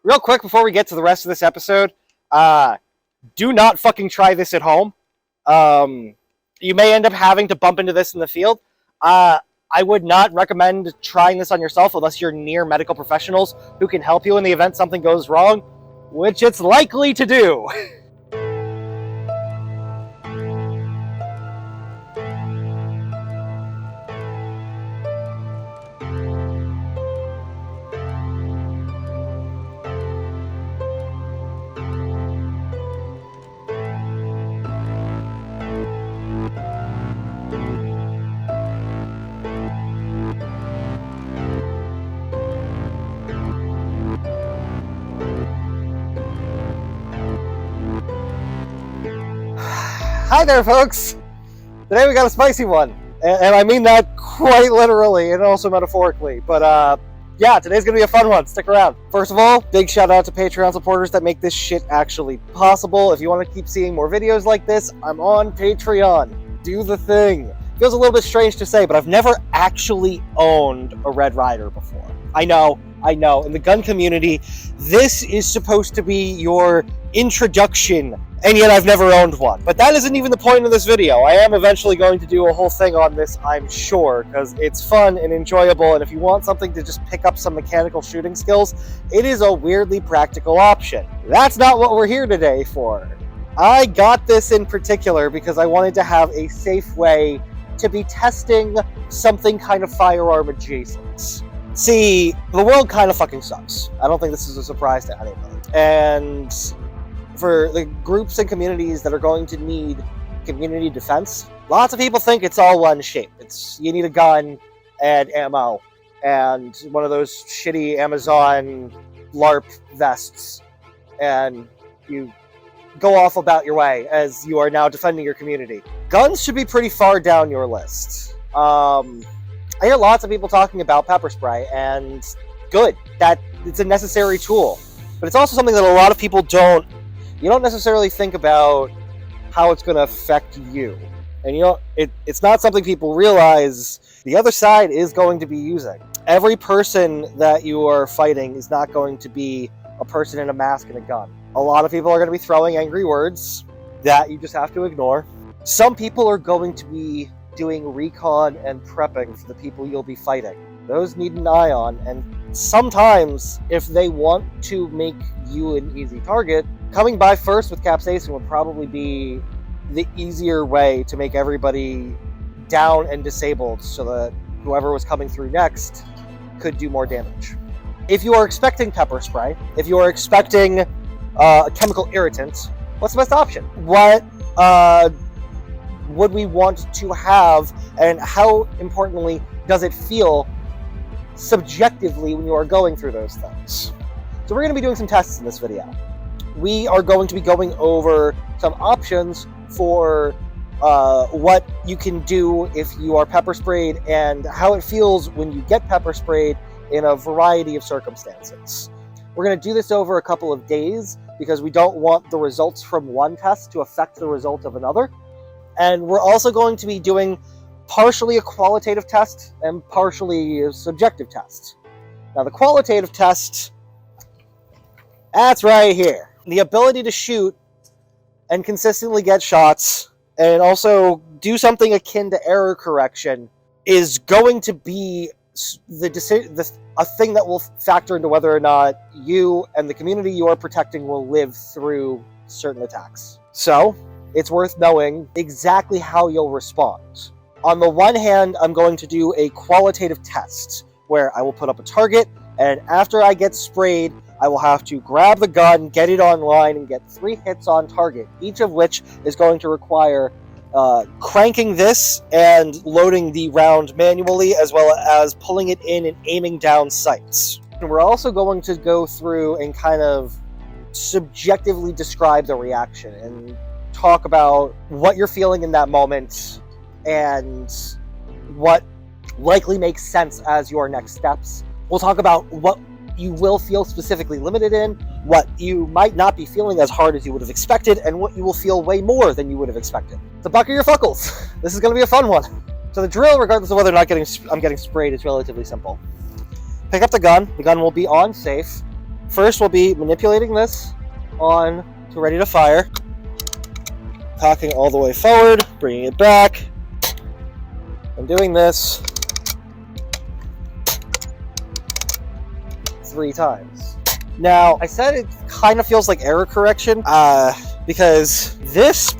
real quick before we get to the rest of this episode, do not fucking try this at home. You may end up having to bump into this in the field. I would not recommend trying this on yourself unless you're near medical professionals who can help you in the event something goes wrong, which it's likely to do. Hi there, folks! Today we got a spicy one, and I mean that quite literally and also metaphorically, but yeah, today's gonna be a fun one. Stick around. First of all, big shout out to Patreon supporters that make this shit actually possible. If you want to keep seeing more videos like this, I'm on Patreon. Do the thing. Feels a little bit strange to say, but I've never actually owned a Red Ryder before. I know. In the gun community, this is supposed to be your introduction, and yet I've never owned one. But that isn't even the point of this video. I am eventually going to do a whole thing on this, I'm sure, because it's fun and enjoyable, and if you want something to just pick up some mechanical shooting skills, it is a weirdly practical option. That's not what we're here today for. I got this in particular because I wanted to have a safe way to be testing something kind of firearm adjacent. See, the world kind of fucking sucks. I don't think this is a surprise to anybody. And for the groups and communities that are going to need community defense, lots of people think it's all one shape. You need a gun and ammo and one of those shitty Amazon LARP vests, and you go off about your way as you are now defending your community. Guns should be pretty far down your list. I hear lots of people talking about pepper spray, and good, that it's a necessary tool. But it's also something that a lot of people don't necessarily think about how it's going to affect you. And it's not something people realize the other side is going to be using. Every person that you are fighting is not going to be a person in a mask and a gun. A lot of people are going to be throwing angry words that you just have to ignore. Some people are going to be doing recon and prepping for the people you'll be fighting. Those need an eye on, and sometimes, if they want to make you an easy target, coming by first with capsaicin would probably be the easier way to make everybody down and disabled so that whoever was coming through next could do more damage. If you are expecting pepper spray, if you are expecting a chemical irritant, what's the best option? What would we want to have, and how importantly does it feel subjectively when you are going through those things? So we're going to be doing some tests in this video. We are going to be going over some options for what you can do if you are pepper sprayed and how it feels when you get pepper sprayed in a variety of circumstances. We're going to do this over a couple of days because we don't want the results from one test to affect the result of another. And we're also going to be doing partially a qualitative test and partially a subjective test. Now, the qualitative test, that's right here. The ability to shoot and consistently get shots and also do something akin to error correction is going to be a thing that will factor into whether or not you and the community you are protecting will live through certain attacks. So, it's worth knowing exactly how you'll respond. On the one hand, I'm going to do a qualitative test where I will put up a target, and after I get sprayed, I will have to grab the gun, get it online, and get 3 hits on target, each of which is going to require cranking this and loading the round manually, as well as pulling it in and aiming down sights. And we're also going to go through and kind of subjectively describe the reaction and talk about what you're feeling in that moment and what likely makes sense as your next steps. We'll talk about what you will feel specifically limited in, what you might not be feeling as hard as you would have expected, and what you will feel way more than you would have expected. So buckle your fuckles. This is going to be a fun one. So the drill, regardless of whether or not I'm getting sprayed, is relatively simple. Pick up the gun. The gun will be on safe. First, we'll be manipulating this on to ready to fire. Cocking all the way forward, bringing it back, and doing this 3 times. Now, I said it kind of feels like error correction because this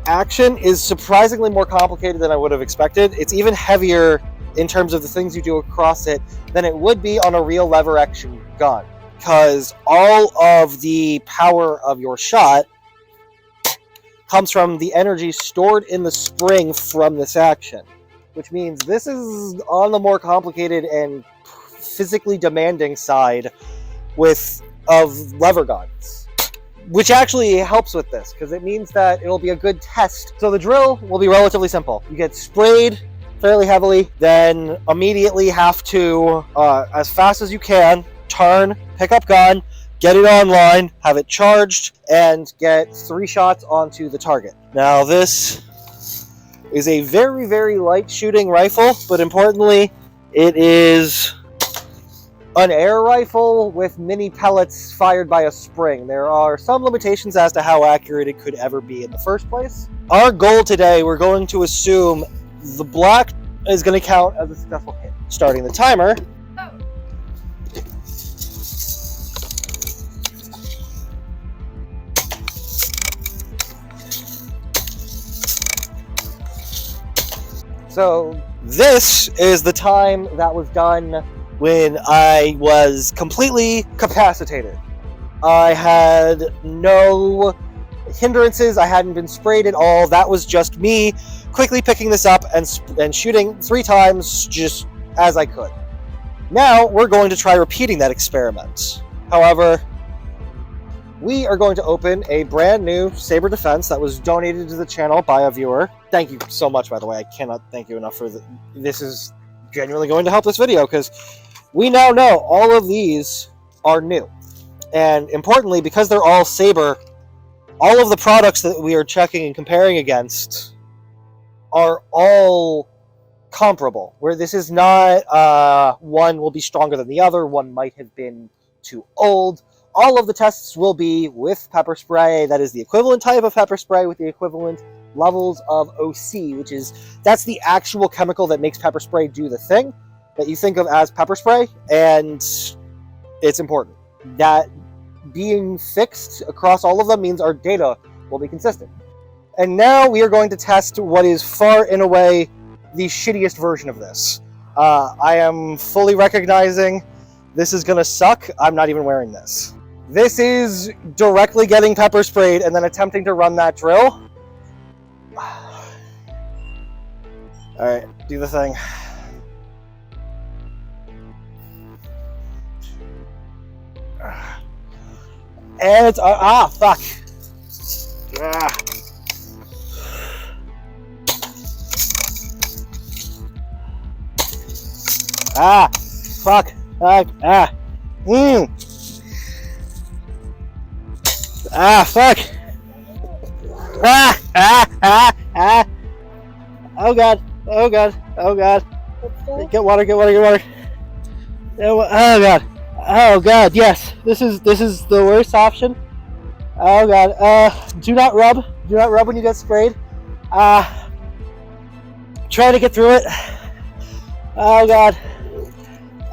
action is surprisingly more complicated than I would have expected. It's even heavier in terms of the things you do across it than it would be on a real lever action gun, because all of the power of your shot comes from the energy stored in the spring from this action, which means this is on the more complicated and physically demanding side of lever guns, which actually helps with this because it means that it'll be a good test. So the drill will be relatively simple. You get sprayed fairly heavily, then immediately have to, as fast as you can, turn, pick up gun, get it online, have it charged, and get 3 shots onto the target. Now this is a very, very light shooting rifle, but importantly, it is an air rifle with mini pellets fired by a spring. There are some limitations as to how accurate it could ever be in the first place. Our goal today, we're going to assume the black is going to count as a successful hit. Starting the timer. So this is the time that was done when I was completely capacitated. I had no hindrances, I hadn't been sprayed at all. That was just me quickly picking this up and shooting 3 times just as I could. Now we're going to try repeating that experiment. However, we are going to open a brand new Saber Defense that was donated to the channel by a viewer. Thank you so much, by the way. I cannot thank you enough for this is genuinely going to help this video, because we now know all of these are new. And importantly, because they're all Saber, all of the products that we are checking and comparing against are all comparable. Where this is not one will be stronger than the other, one might have been too old. All of the tests will be with pepper spray. That is the equivalent type of pepper spray with the equivalent levels of OC, that's the actual chemical that makes pepper spray do the thing that you think of as pepper spray, and it's important. That being fixed across all of them means our data will be consistent. And now we are going to test what is far and away the shittiest version of this. I am fully recognizing this is going to suck. I'm not even wearing this. This is directly getting pepper sprayed and then attempting to run that drill. Alright, do the thing. And it's... fuck. Fuck. Fuck. Oh god. Oh god. Oh god. Get water, get water, get water. Oh god. Oh god, yes. This is the worst option. Oh god. Do not rub. Do not rub when you get sprayed. Try to get through it. Oh god.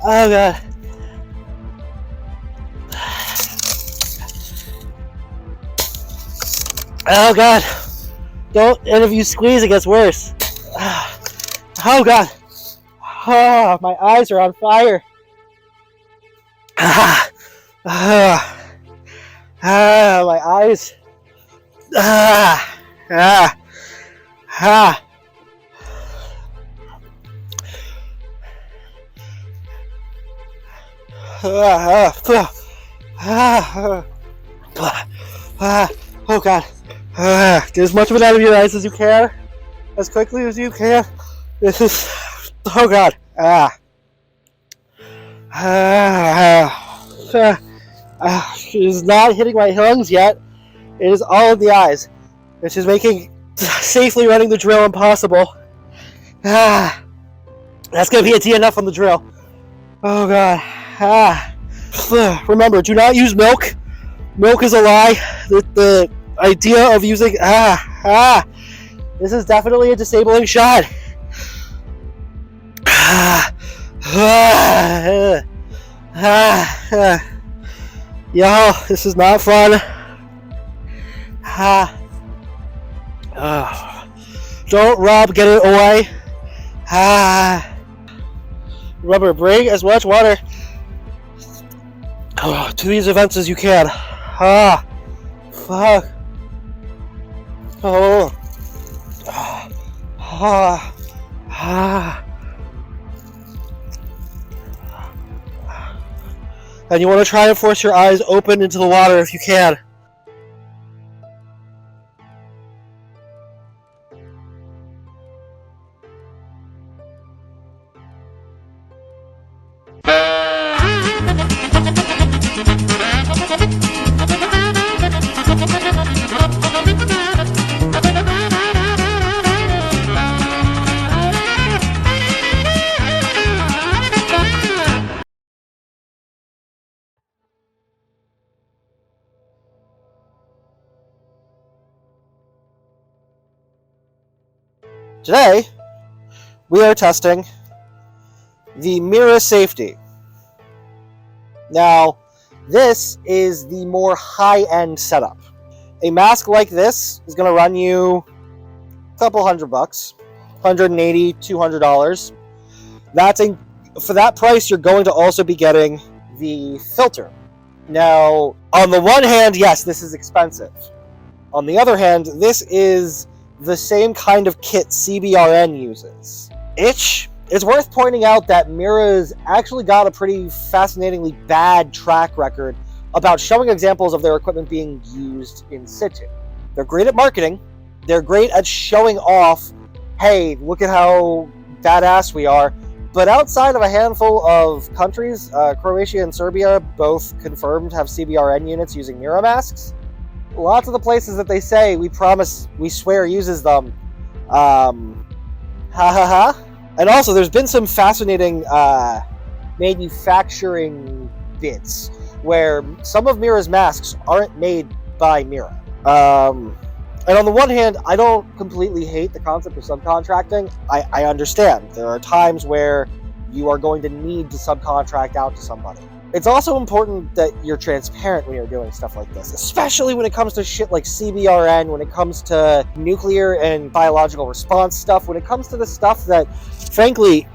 Oh god. Oh god. Don't, and if you squeeze it gets worse. Oh god. Oh, my eyes are on fire. My eyes. Oh god. Get as much of it out of your eyes as you can, as quickly as you can. This is, oh god. It is not hitting my lungs yet. It is all in the eyes, which is making safely running the drill impossible. That's gonna be a DNF on the drill. Oh god. Remember, do not use milk. Milk is a lie. The idea of using this is definitely a disabling shot. Yo, this is not fun. Don't rub, get it away. Remember, bring as much water to these events as you can. Fuck. And you want to try and force your eyes open into the water if you can. Today, we are testing the Mira Safety. Now, this is the more high-end setup. A mask like this is going to run you a couple $100, $180, $200. For that price, you're going to also be getting the filter. Now, on the one hand, yes, this is expensive. On the other hand, this is the same kind of kit CBRN uses. It's worth pointing out that Mira's actually got a pretty fascinatingly bad track record about showing examples of their equipment being used in situ. They're great at marketing. They're great at showing off, hey, look at how badass we are. But outside of a handful of countries, Croatia and Serbia both confirmed have CBRN units using Mira masks. Lots of the places that they say, we promise, we swear uses them, And also, there's been some fascinating manufacturing bits where some of Mira's masks aren't made by Mira. And on the one hand, I don't completely hate the concept of subcontracting. I understand. There are times where you are going to need to subcontract out to somebody. It's also important that you're transparent when you're doing stuff like this, especially when it comes to shit like CBRN, when it comes to nuclear and biological response stuff, when it comes to the stuff that, frankly,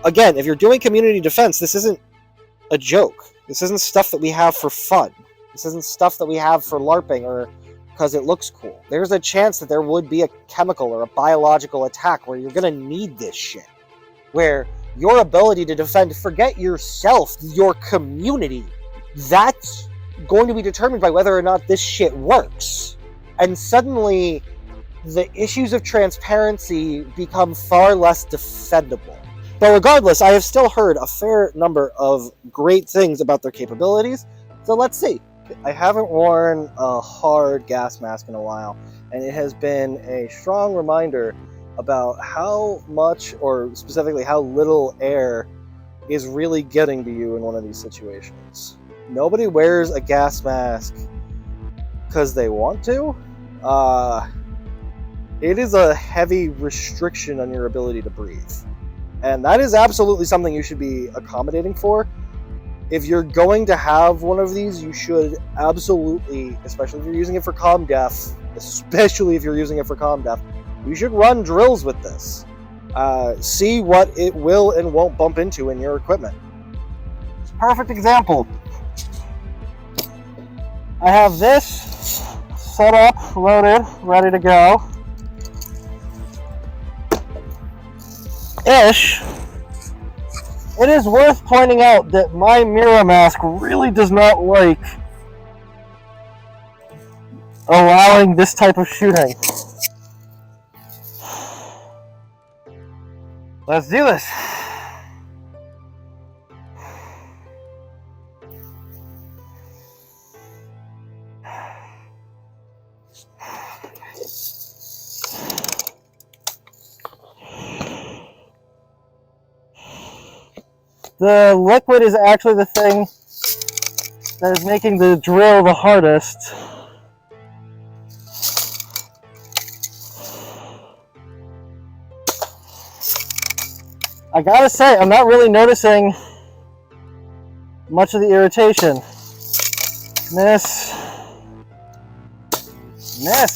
again, if you're doing community defense, this isn't a joke. This isn't stuff that we have for fun. This isn't stuff that we have for LARPing or because it looks cool. There's a chance that there would be a chemical or a biological attack where you're going to need this shit. Where your ability to defend, forget yourself, your community, that's going to be determined by whether or not this shit works. And suddenly, the issues of transparency become far less defendable. But regardless, I have still heard a fair number of great things about their capabilities, so let's see. I haven't worn a hard gas mask in a while, and it has been a strong reminder about how much, or specifically how little air is really getting to you in one of these situations. Nobody wears a gas mask because they want to. It is a heavy restriction on your ability to breathe. And that is absolutely something you should be accommodating for. If you're going to have one of these, you should absolutely, especially if you're using it for comm def, you should run drills with this. See what it will and won't bump into in your equipment. It's a perfect example. I have this set up, loaded, ready to go. Ish. It is worth pointing out that my Mira mask really does not like allowing this type of shooting. Let's do this. The liquid is actually the thing that is making the drill the hardest. I gotta say, I'm not really noticing much of the irritation. Miss,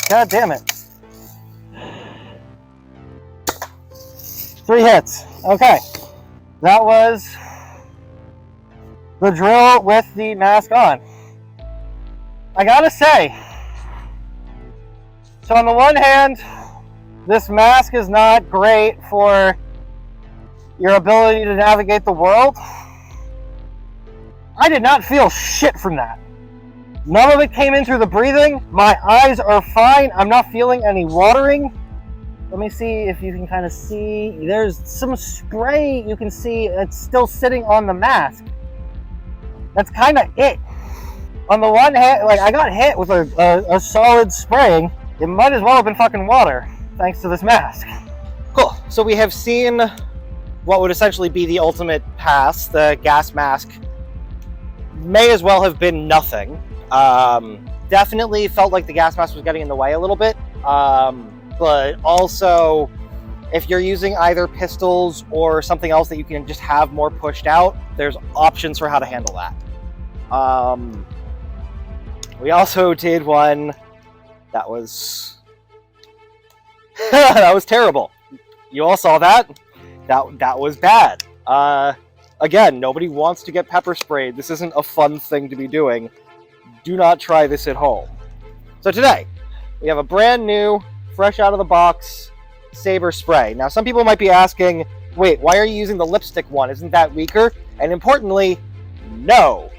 god damn it. 3 hits. Okay, that was the drill with the mask on. I gotta say, so on the one hand, this mask is not great for your ability to navigate the world. I did not feel shit from that. None of it came in through the breathing. My eyes are fine. I'm not feeling any watering. Let me see if you can kind of see. There's some spray you can see. It's still sitting on the mask. That's kind of it. On the one hand, like, I got hit with a solid spraying. It might as well have been fucking water, thanks to this mask. Cool. So we have seen what would essentially be the ultimate pass. The gas mask may as well have been nothing. Definitely felt like the gas mask was getting in the way a little bit. But also, if you're using either pistols or something else that you can just have more pushed out, there's options for how to handle that. We also did one that was that was terrible. You all saw that. That was bad. Again, nobody wants to get pepper sprayed. This isn't a fun thing to be doing. Do not try this at home. So today, we have a brand new, fresh out of the box Saber spray. Now, some people might be asking, wait, why are you using the lipstick one? Isn't that weaker? And importantly, no.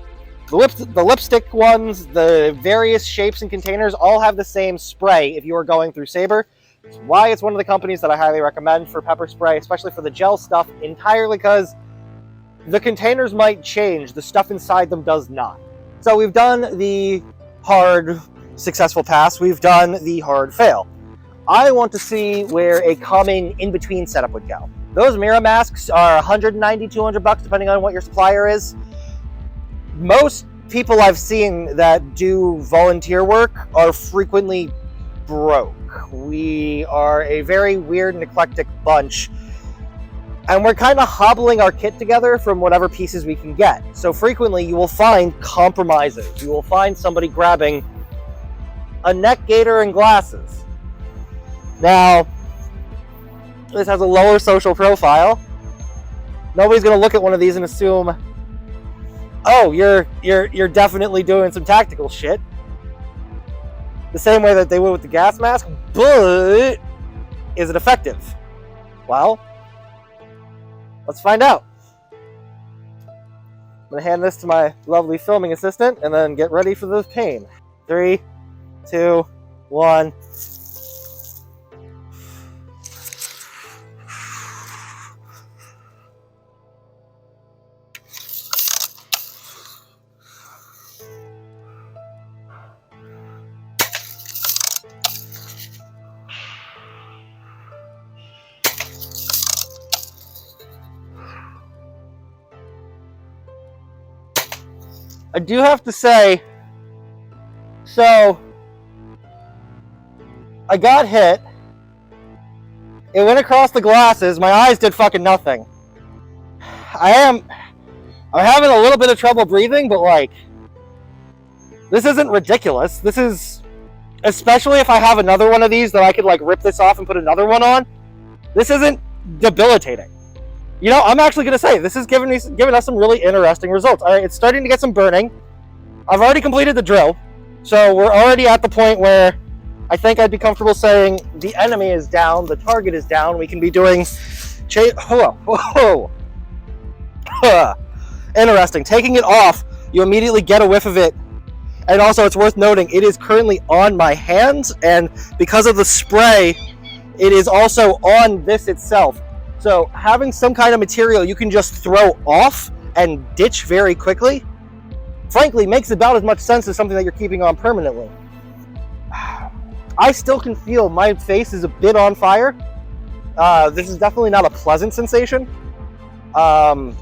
The lipstick ones, the various shapes and containers all have the same spray if you are going through Saber. That's why it's one of the companies that I highly recommend for pepper spray, especially for the gel stuff, entirely because the containers might change. The stuff inside them does not. So we've done the hard successful pass. We've done the hard fail. I want to see where a calming in-between setup would go. Those mirror masks are $190, $200 depending on what your supplier is. Most people I've seen that do volunteer work are frequently broke. We are a very weird and eclectic bunch, and we're kind of hobbling our kit together from whatever pieces we can get. So frequently you will find compromises. You will find somebody grabbing a neck gaiter and glasses. Now, this has a lower social profile. Nobody's going to look at one of these and assume, oh, you're definitely doing some tactical shit. The same way that they would with the gas mask, but is it effective? Well, let's find out. I'm going to hand this to my lovely filming assistant and then get ready for the pain. 3, 2, 1. I do have to say, so I got hit. It went across the glasses. My eyes did fucking nothing. I'm having a little bit of trouble breathing, but like, this isn't ridiculous. This is, especially if I have another one of these that I could like rip this off and put another one on. This isn't debilitating. You know, I'm actually going to say, this has given us some really interesting results. It's starting to get some burning. I've already completed the drill, so we're already at the point where I think I'd be comfortable saying the enemy is down, the target is down. We can be doing... Interesting. Taking it off, you immediately get a whiff of it. And also, it's worth noting, it is currently on my hands, and because of the spray, it is also on this itself. So having some kind of material you can just throw off and ditch very quickly, frankly, makes about as much sense as something that you're keeping on permanently. I still can feel my face is a bit on fire. This is definitely not a pleasant sensation. But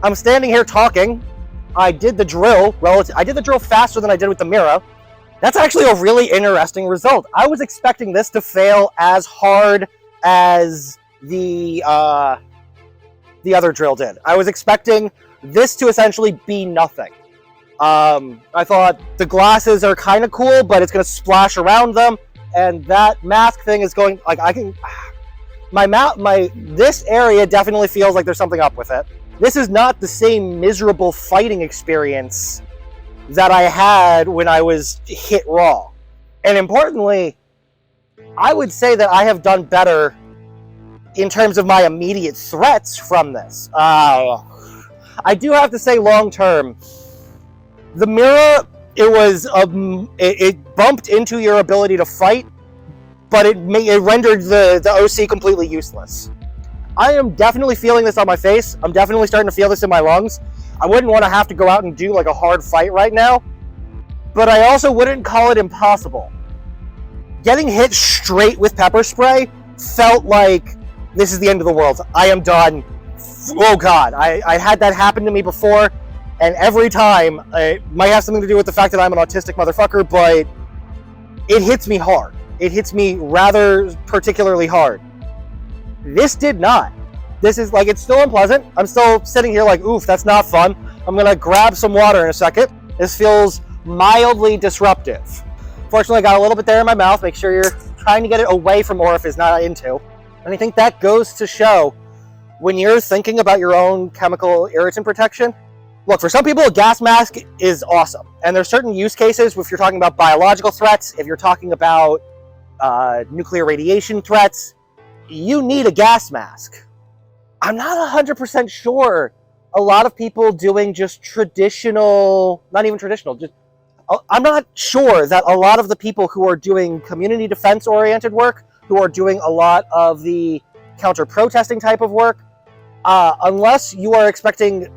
I'm standing here talking. I did the drill faster than I did with the mirror. That's actually a really interesting result. I was expecting this to fail as hard as the other drill did. I was expecting this to essentially be nothing. I thought the glasses are kind of cool, but it's going to splash around them, and that mask thing is going, like, this area definitely feels like there's something up with it. This is not the same miserable fighting experience that I had when I was hit raw. And importantly, I would say that I have done better in terms of my immediate threats from this. I do have to say, long term, the mirror, it bumped into your ability to fight, but it rendered the OC completely useless. I am definitely feeling this on my face. I'm definitely starting to feel this in my lungs. I wouldn't want to have to go out and do like a hard fight right now, but I also wouldn't call it impossible. Getting hit straight with pepper spray felt like this is the end of the world. I am done. Oh God, I had that happen to me before, and every time, it might have something to do with the fact that I'm an autistic motherfucker, but it hits me hard. It hits me rather particularly hard. This did not. This is like, it's still unpleasant. I'm still sitting here like, oof, that's not fun. I'm gonna grab some water in a second. This feels mildly disruptive. Fortunately, I got a little bit there in my mouth. Make sure you're trying to get it away from orifice, not into. And I think that goes to show, when you're thinking about your own chemical irritant protection, look, for some people, a gas mask is awesome. And there's certain use cases, if you're talking about biological threats, if you're talking about nuclear radiation threats, you need a gas mask. I'm not 100% sure a lot of people doing just traditional, not even traditional, I'm not sure that a lot of the people who are doing community defense oriented work, who are doing a lot of the counter-protesting type of work, unless you are expecting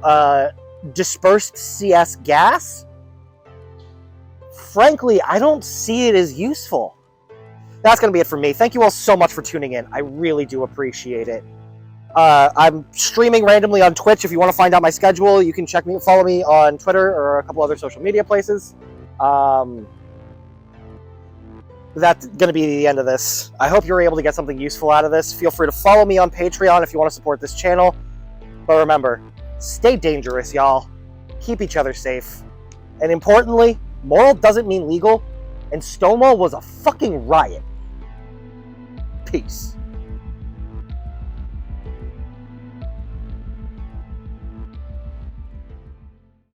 dispersed CS gas, frankly, I don't see it as useful. That's going to be it for me. Thank you all so much for tuning in. I really do appreciate it. I'm streaming randomly on Twitch. If you want to find out my schedule, you can follow me on Twitter or a couple other social media places. That's going to be the end of this. I hope you're able to get something useful out of this. Feel free to follow me on Patreon if you want to support this channel. But remember, stay dangerous, y'all. Keep each other safe. And importantly, moral doesn't mean legal, and Stonewall was a fucking riot. Peace.